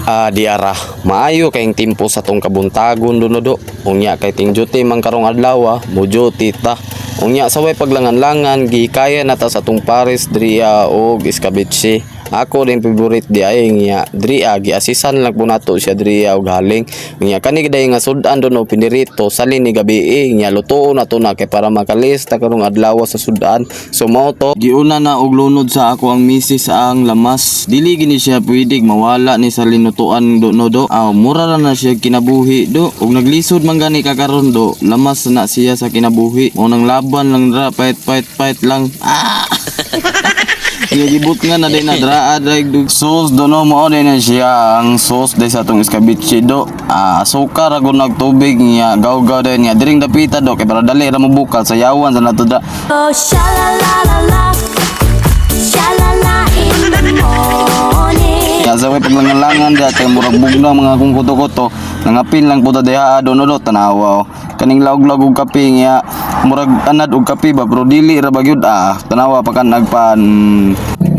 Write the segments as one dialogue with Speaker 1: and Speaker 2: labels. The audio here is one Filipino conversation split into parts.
Speaker 1: Di ara maayo kayong timpo sa tong kabuntagon do. Unya kay tingjuti man karong adlaw mujuti ta. Unya saway paglangan-langan gikaya na ta sa tong Paris Dria og Escabeche. Ako rin favorite di ay nga Dria giasisan lang po nato siya Dria og haling. Unya kani giday nga sudan do no pinirito salin ni gabi nya lutoon nato na kay para makalis ta karong adlaw sa sudan. So mao to giuna na og lunod sa ako ang misis ang lamas. Dili gini siya pwede mawala ni sa linutuan do no do. Mura ra na siya kinabuhi do. Og naglisod man gani kakaron do. Lamas na siya sa kinabuhi. Mo nang laban lang dra fight lang. Gibut nga na din na dra drag dug sauce do no mo din na siya ang sauce day sa tong Escabeche do. Asukar ako nagtubig niya gaw din niya diring dapita do kay para dali ra mabukal sa yawan sa nato da.
Speaker 2: Oh shalalala shalala in the morning.
Speaker 1: Sa way paglangan-langan da kay murag bugna mga kung kuto-kuto nangapil lang puta deha do no do tanawa. Kaning laog-laog og kape niya murag anad og kape ba pero dili ra bagyud tanawa pa kan nagpan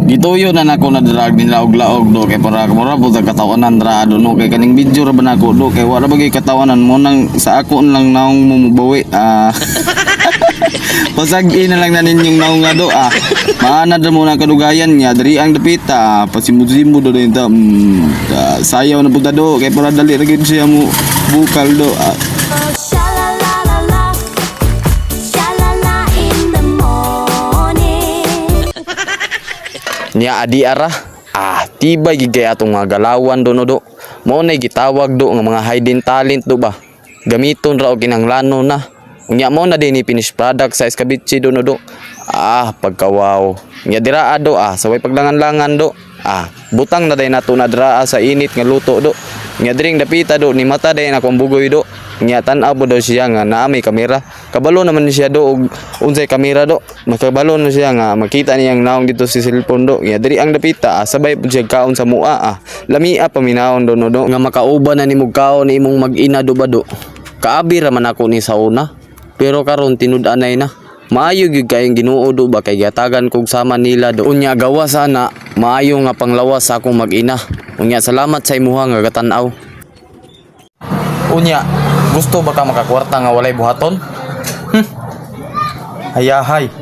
Speaker 1: gituyo na nako na drag din laog-laog do kay para mura puta katawanan ra do no kay kaning video ra ba nako do kay wala bagay katawanan mo nang sa ako lang naong mumubawi pasag-in na lang na ninyong naong nga do maanad ra mo na kadugayan niya diri ang dapita pasimud-simud do din ta sayaw na puta do kay para dali ra gid siya mo bukal do
Speaker 2: Oh shalalala shalala in the morning.
Speaker 1: Nya adi ara tibay gid kay atong mga galawan do no do mo nay gitawag do nga mga hidden talent do ba gamiton ra og kinahanglanon na unya mo na din ni finished product sa Escabeche do no do pagkawaw nya dira do sa way paglangan-langan do butang na day nato na dira sa init nga luto do nya diring dapita do ni mata day na akong bugoy do nya tan-aw daw siya nga naa may kamera kabalo naman siya do og unsay kamera do makabalo na siya nga makita niyang naong dito si cellphone do nya diri ang dapita sabay pud siya kaon sa mua lamia paminawon do no do nga makauban na nimog kaon ni imong mag-ina do ba do kaabi ra man ako ni sauna pero karon tinud-anay na maayo gyud kayong Ginoo do ba kay gatagan kog sama nila do unya gawa sana maayo nga panglawas sa akong mag-ina unya salamat sa imuha nga gatan-aw unya gusto ba ka makakwarta nga walay buhaton hayahay